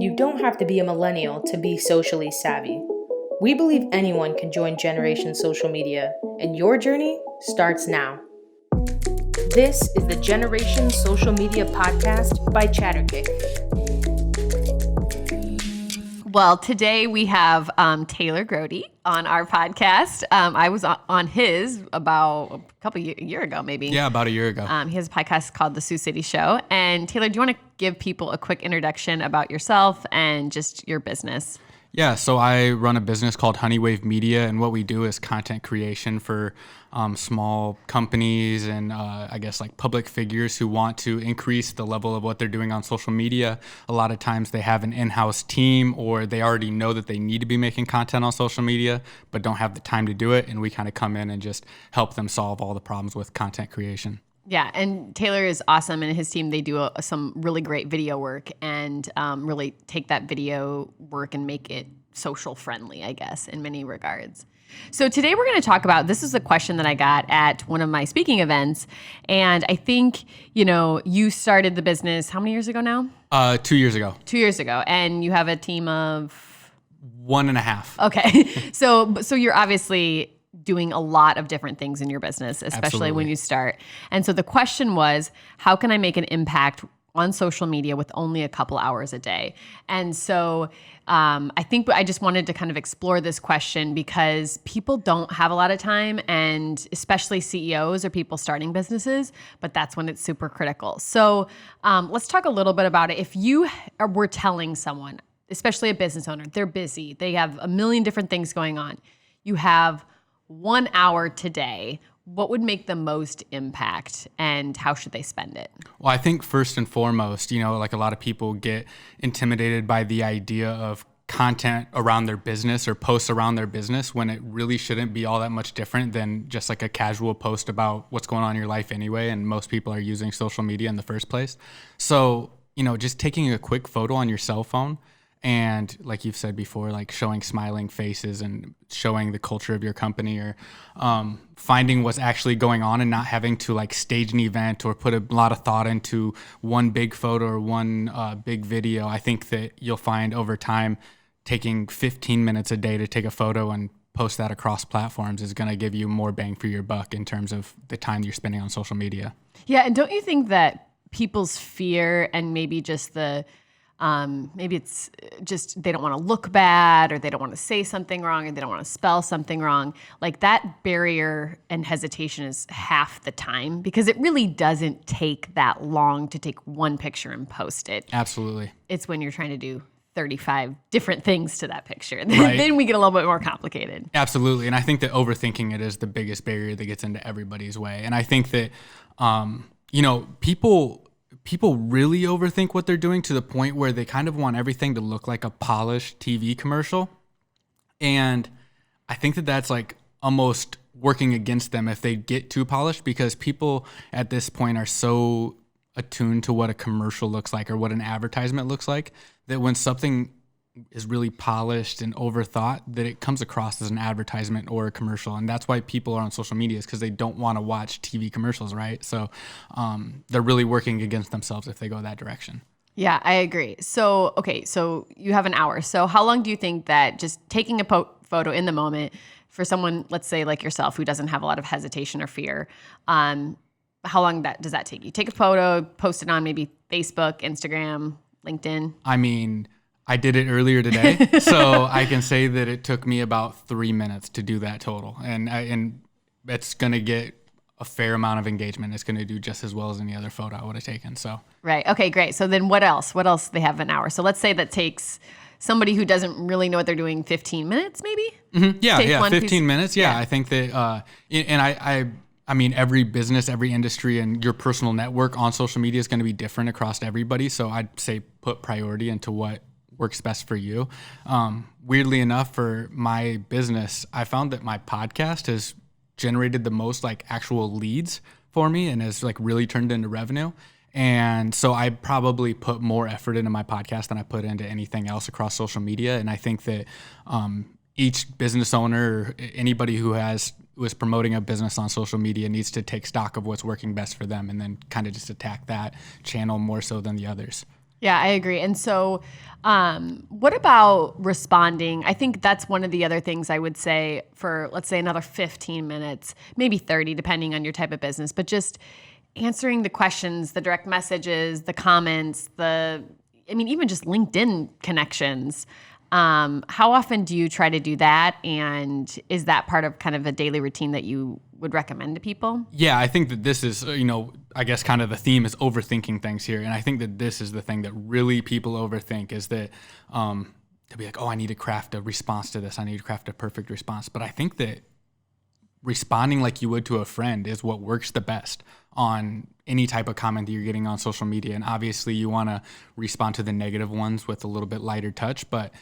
You don't have to be a millennial to be socially savvy. We believe anyone can join Generation Social Media, and your journey starts now. This is the Generation Social Media Podcast by Chatterkick. Well, today we have Taylor Grody on our podcast. I was on his about a year ago, maybe. Yeah, about a year ago. He has a podcast called The Sioux City Show. And Taylor, do you want to give people a quick introduction about yourself and just your business? Yeah, so I run a business called Honeywave Media, and what we do is content creation for small companies and I guess like public figures who want to increase the level of what they're doing on social media. A lot of times they have an in-house team, or they already know that they need to be making content on social media, but don't have the time to do it, and we kind of come in and just help them solve all the problems with content creation. Yeah, and Taylor is awesome, and his team, they do some really great video work and really take that video work and make it social friendly, I guess, in many regards. So today we're going to talk about, this is a question that I got at one of my speaking events, and I think, you started the business how many years ago now? 2 years ago. 2 years ago, and you have a team of? 1.5. Okay, so you're obviously doing a lot of different things in your business, especially Absolutely. when you start. And so the question was, how can I make an impact on social media with only a couple hours a day? And so I think I just wanted to kind of explore this question because people don't have a lot of time, and especially CEOs or people starting businesses, but that's when it's super critical. So let's talk a little bit about it. If you were telling someone, especially a business owner, they're busy, they have a million different things going on, you have 1 hour today, what would make the most impact and how should they spend it? Well, I think first and foremost, like a lot of people get intimidated by the idea of content around their business or posts around their business when it really shouldn't be all that much different than just like a casual post about what's going on in your life anyway. And most people are using social media in the first place. So, just taking a quick photo on your cell phone and, like you've said before, like showing smiling faces and showing the culture of your company, or finding what's actually going on and not having to like stage an event or put a lot of thought into one big photo or one big video. I think that you'll find over time taking 15 minutes a day to take a photo and post that across platforms is going to give you more bang for your buck in terms of the time you're spending on social media. Yeah, and don't you think that people's fear and maybe just maybe it's just they don't want to look bad, or they don't want to say something wrong, or they don't want to spell something wrong. Like that barrier and hesitation is half the time, because it really doesn't take that long to take one picture and post it. Absolutely. It's when you're trying to do 35 different things to that picture. Right. Then we get a little bit more complicated. Absolutely. And I think that overthinking it is the biggest barrier that gets into everybody's way. And I think that, people really overthink what they're doing to the point where they kind of want everything to look like a polished TV commercial. And I think that that's like almost working against them if they get too polished, because people at this point are so attuned to what a commercial looks like or what an advertisement looks like, that when something is really polished and overthought, that it comes across as an advertisement or a commercial. And that's why people are on social media, is because they don't want to watch TV commercials, right? So they're really working against themselves if they go that direction. Yeah, I agree. So, okay, so you have an hour. So how long do you think that just taking a photo in the moment for someone, let's say like yourself, who doesn't have a lot of hesitation or fear, how long does that take? You take a photo, post it on maybe Facebook, Instagram, LinkedIn? I mean, I did it earlier today, so I can say that it took me about 3 minutes to do that total. And it's going to get a fair amount of engagement. It's going to do just as well as any other photo I would have taken. So Right. Okay, great. So then what else? What else they have an hour? So let's say that takes somebody who doesn't really know what they're doing 15 minutes maybe? Mm-hmm. Yeah, 15 piece. minutes. Yeah, I think that, and I mean, every business, every industry, and your personal network on social media is going to be different across everybody. So I'd say put priority into what works best for you. Weirdly enough, for my business, I found that my podcast has generated the most like actual leads for me and has like really turned into revenue. And so I probably put more effort into my podcast than I put into anything else across social media. And I think that each business owner or anybody who is promoting a business on social media needs to take stock of what's working best for them and then kind of just attack that channel more so than the others. Yeah, I agree. And so what about responding? I think that's one of the other things I would say for, let's say, another 15 minutes, maybe 30, depending on your type of business, but just answering the questions, the direct messages, the comments, even just LinkedIn connections. How often do you try to do that? And is that part of kind of a daily routine that you would recommend to people? Yeah, I think that this is, I guess kind of the theme is overthinking things here. And I think that this is the thing that really people overthink is that they'll be like, oh, I need to craft a response to this. I need to craft a perfect response. But I think that responding like you would to a friend is what works the best on any type of comment that you're getting on social media. And obviously you want to respond to the negative ones with a little bit lighter touch, but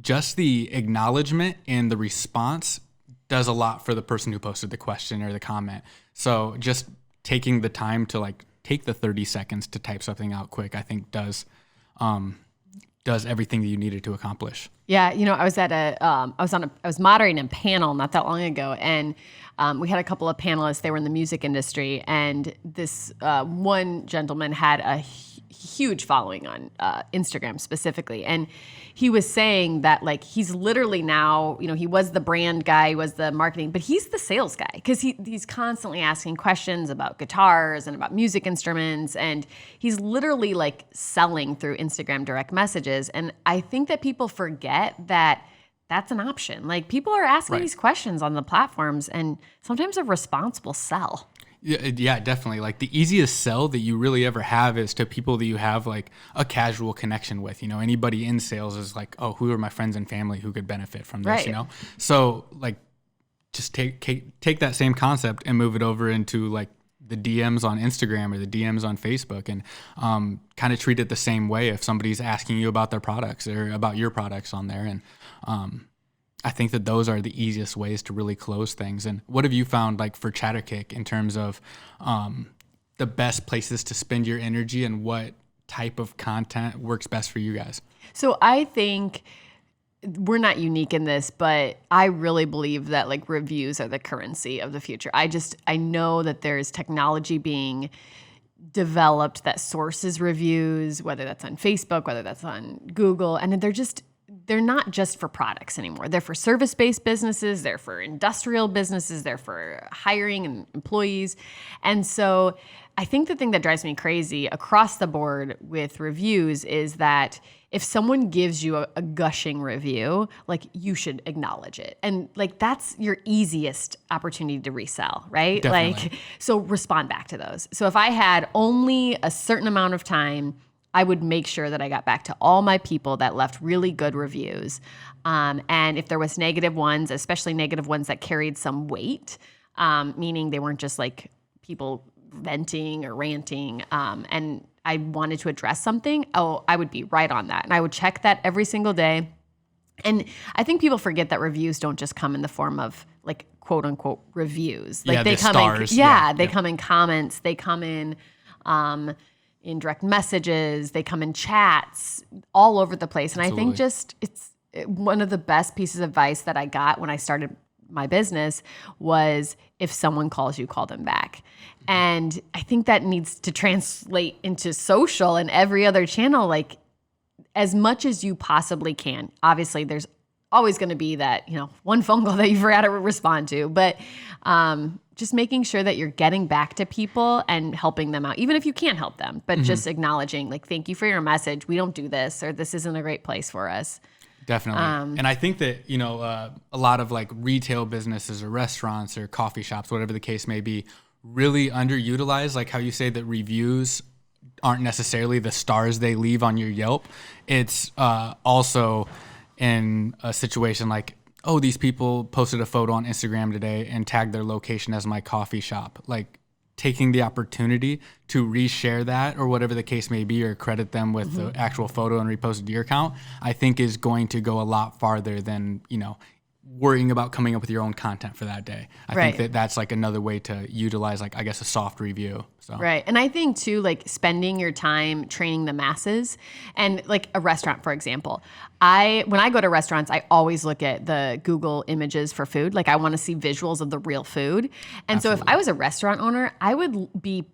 just the acknowledgement and the response does a lot for the person who posted the question or the comment. So just taking the time to take the 30 seconds to type something out quick, I think does everything that you needed to accomplish. Yeah, I was at I was moderating a panel not that long ago, and we had a couple of panelists. They were in the music industry, and this one gentleman had a huge following on Instagram specifically, and he was saying that he's literally now, he was the brand guy, he was the marketing, but he's the sales guy because he's constantly asking questions about guitars and about music instruments, and he's literally selling through Instagram direct messages. And I think that people forget that that's an option. People are asking these questions on the platforms, and sometimes a response will sell. Yeah, definitely. The easiest sell that you really ever have is to people that you have a casual connection with. Anybody in sales is oh, who are my friends and family who could benefit from this? Right. So just take that same concept and move it over into the DMs on Instagram or the DMs on Facebook, and kind of treat it the same way if somebody's asking you about their products or about your products on there. And I think that those are the easiest ways to really close things. And what have you found for Chatterkick in terms of the best places to spend your energy and what type of content works best for you guys? So I think we're not unique in this, but I really believe that reviews are the currency of the future. I know that there's technology being developed that sources reviews, whether that's on Facebook, whether that's on Google, and they're not just for products anymore. They're for service-based businesses, they're for industrial businesses, they're for hiring and employees. And so I think the thing that drives me crazy across the board with reviews is that if someone gives you a gushing review, you should acknowledge it. And that's your easiest opportunity to resell, right? Definitely. So respond back to those. So if I had only a certain amount of time, I would make sure that I got back to all my people that left really good reviews. And if there was negative ones, especially negative ones that carried some weight, meaning they weren't just people venting or ranting, and I wanted to address something, I would be right on that. And I would check that every single day. And I think people forget that reviews don't just come in the form of quote unquote reviews. They come stars. They come in comments, they come in direct messages, they come in chats, all over the place. And Absolutely. I think it's one of the best pieces of advice that I got when I started my business was if someone calls you, call them back. And I think that needs to translate into social and every other channel, as much as you possibly can. Obviously, there's always going to be that, one phone call that you forgot to respond to, but just making sure that you're getting back to people and helping them out, even if you can't help them, but just acknowledging thank you for your message. We don't do this, or this isn't a great place for us. Definitely. And I think that, a lot of retail businesses or restaurants or coffee shops, whatever the case may be, really underutilize, how you say that reviews aren't necessarily the stars they leave on your Yelp. It's also in a situation oh, these people posted a photo on Instagram today and tagged their location as my coffee shop. Taking the opportunity to reshare that or whatever the case may be, or credit them with the actual photo and repost it to your account, I think is going to go a lot farther than, worrying about coming up with your own content for that day. I think that that's another way to utilize, I guess, a soft review. So. Right. And I think too, spending your time training the masses, and a restaurant, for example, when I go to restaurants, I always look at the Google images for food. I want to see visuals of the real food. And Absolutely. So if I was a restaurant owner, I would be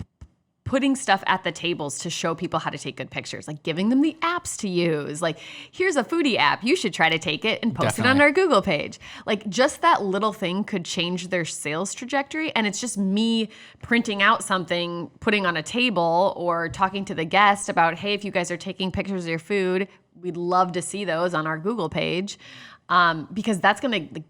putting stuff at the tables to show people how to take good pictures, like giving them the apps to use. Like, here's a foodie app. You should try to take it and post it on our Google page. Like, just that little thing could change their sales trajectory. And it's just me printing out something, putting on a table, or talking to the guest about, hey, if you guys are taking pictures of your food, we'd love to see those on our Google page. Because that's going to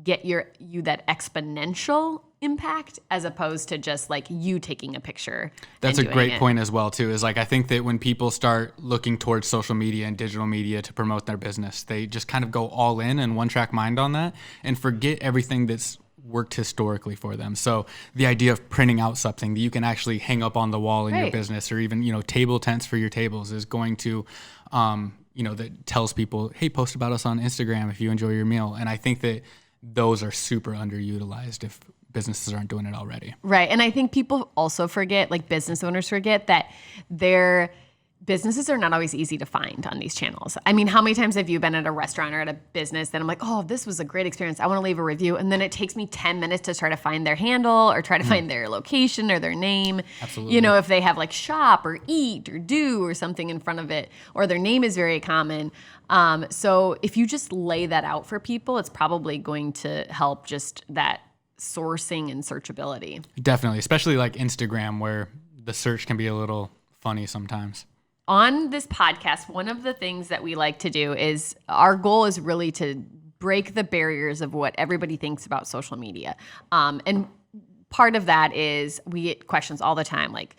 get you that exponential impact, as opposed to just like you taking a picture. That's a great point as well too, is like, I think that when people start looking towards social media and digital media to promote their business, they just kind of go all in and one track mind on that and forget everything that's worked historically for them. So the idea of printing out something that you can actually hang up on the wall in your business, or even, table tents for your tables, is going to, that tells people, hey, post about us on Instagram if you enjoy your meal. And I think that those are super underutilized if businesses aren't doing it already. Right. And I think people also forget, like business owners forget, that their businesses are not always easy to find on these channels. I mean, how many times have you been at a restaurant or at a business that I'm like, oh, this was a great experience, I want to leave a review. And then it takes me 10 minutes to try to find their handle or try to find their location or their name. Absolutely. If they have like shop or eat or do or something in front of it, or their name is very common. So if you just lay that out for people, it's probably going to help just that sourcing and searchability. Definitely, especially like Instagram, where the search can be a little funny sometimes. On this podcast, one of the things that we like to do is, our goal is really to break the barriers of what everybody thinks about social media. And part of that is we get questions all the time, like,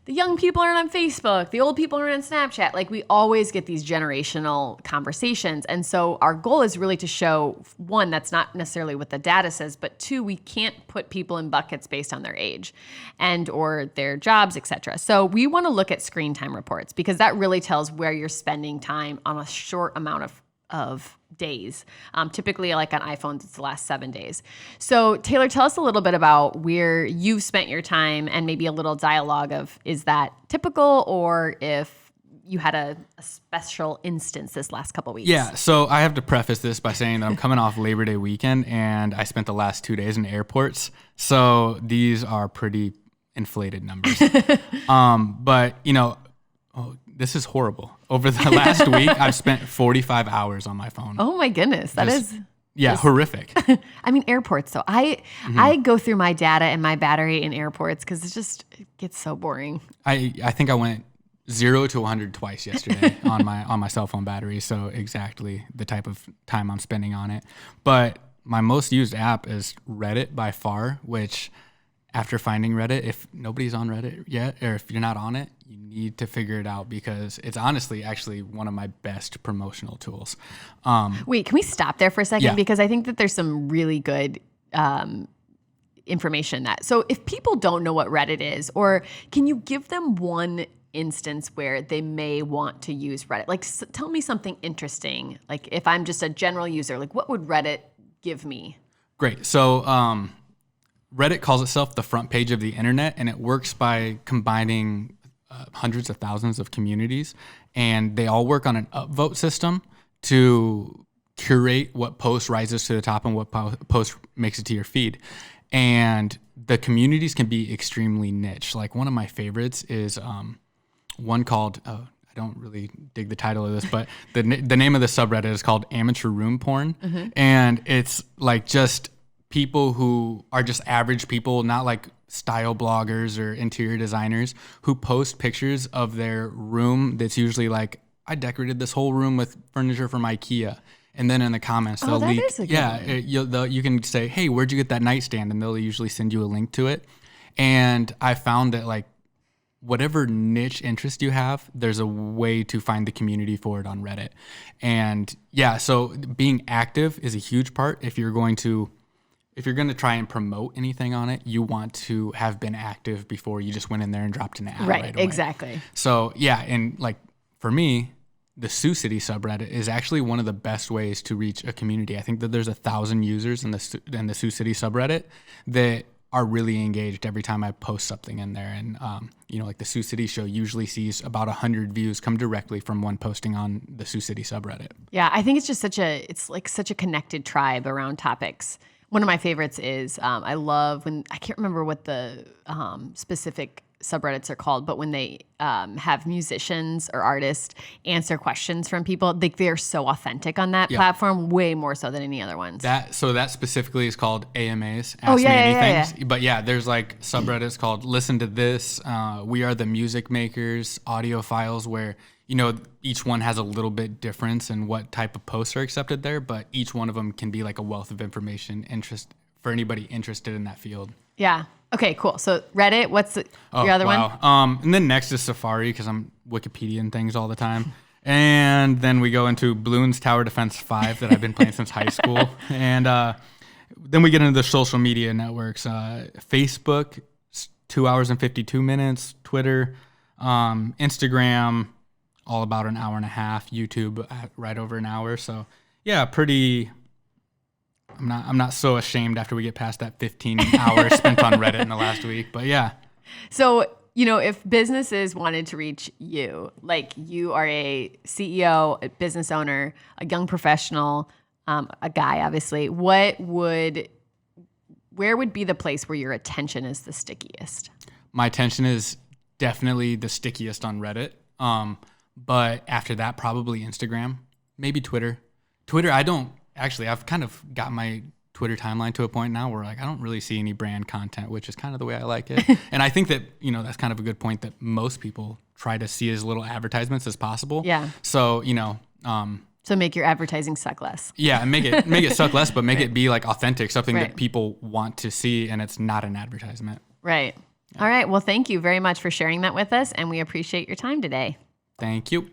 the young people aren't on Facebook, the old people aren't on Snapchat. Like, we always get these generational conversations. And so our goal is really to show, one, that's not necessarily what the data says, but two, we can't put people in buckets based on their age and or their jobs, et cetera. So we want to look at screen time reports, because that really tells where you're spending time on a short amount of days. Typically, like on iPhones, it's the last 7 days. So Taylor, tell us a little bit about where you've spent your time, and maybe a little dialogue of, is that typical, or if you had a special instance this last couple weeks? Yeah, so I have to preface this by saying that I'm coming off Labor Day weekend, and I spent the last 2 days in airports. So these are pretty inflated numbers. But, this is horrible. Over the last week, I've spent 45 hours on my phone. Oh my goodness. That is horrific. I mean, airports. So I go through my data and my battery in airports because it gets so boring. I think I went 0 to 100 twice yesterday on my cell phone battery. So exactly the type of time I'm spending on it. But my most used app is Reddit by far, which, after finding Reddit, if nobody's on Reddit yet, or if you're not on it, you need to figure it out, because it's honestly actually one of my best promotional tools. Wait, can we stop there for a second? Yeah. Because I think that there's some really good information that. So if people don't know what Reddit is, or can you give them one instance where they may want to use Reddit? Like, tell me something interesting. Like, if I'm just a general user, like, what would Reddit give me? Great. So Reddit calls itself the front page of the internet, and it works by combining hundreds of thousands of communities, and they all work on an upvote system to curate what post rises to the top and what post makes it to your feed. And the communities can be extremely niche. Like, one of my favorites is one called, I don't really dig the title of this, but the name of the subreddit is called Amateur Room Porn. Mm-hmm. And it's like just people who are just average people, not like style bloggers or interior designers, who post pictures of their room that's usually like, I decorated this whole room with furniture from IKEA. And then in the comments, they'll leak. You can say, hey, where'd you get that nightstand? And they'll usually send you a link to it. And I found that, like, whatever niche interest you have, there's a way to find the community for it on Reddit. And yeah, so being active is a huge part. If you're going to try and promote anything on it, you want to have been active before you just went in there and dropped an ad right away. Exactly. So yeah, and like for me, the Sioux City subreddit is actually one of the best ways to reach a community. I think that there's 1,000 users in the Sioux City subreddit that are really engaged every time I post something in there. And, like the Sioux City show usually sees about 100 views come directly from one posting on the Sioux City subreddit. Yeah, I think it's just such a connected tribe around topics. One of my favorites is I love when, I can't remember what the specific subreddits are called, but when they have musicians or artists answer questions from people, like they're so authentic on that platform, way more so than any other ones. That specifically is called AMAs. Ask Me Anything. Yeah. But yeah, there's like subreddits called Listen to This, We Are the Music Makers, audio files, where each one has a little bit difference in what type of posts are accepted there, but each one of them can be like a wealth of information for anybody interested in that field. Yeah. Okay, cool. So Reddit, what's your other one? And then next is Safari, because I'm Wikipediaing things all the time. And then we go into Bloons Tower Defense 5 that I've been playing since high school. And then we get into the social media networks. Facebook, 2 hours and 52 minutes. Twitter, Instagram, all about an hour and a half. YouTube, right over an hour. So yeah, I'm not so ashamed after we get past that 15 hours spent on Reddit in the last week, but yeah. So, if businesses wanted to reach you, like you are a CEO, a business owner, a young professional, a guy, obviously, where would be the place where your attention is the stickiest? My attention is definitely the stickiest on Reddit. But after that, probably Instagram, maybe Twitter. I've kind of got my Twitter timeline to a point now where I don't really see any brand content, which is kind of the way I like it. And I think that, that's kind of a good point that most people try to see as little advertisements as possible. Yeah. So, so make your advertising suck less. Yeah, and make it suck less, but make it be like authentic, something that people want to see, and it's not an advertisement. Right. Yeah. All right. Well, thank you very much for sharing that with us, and we appreciate your time today. Thank you.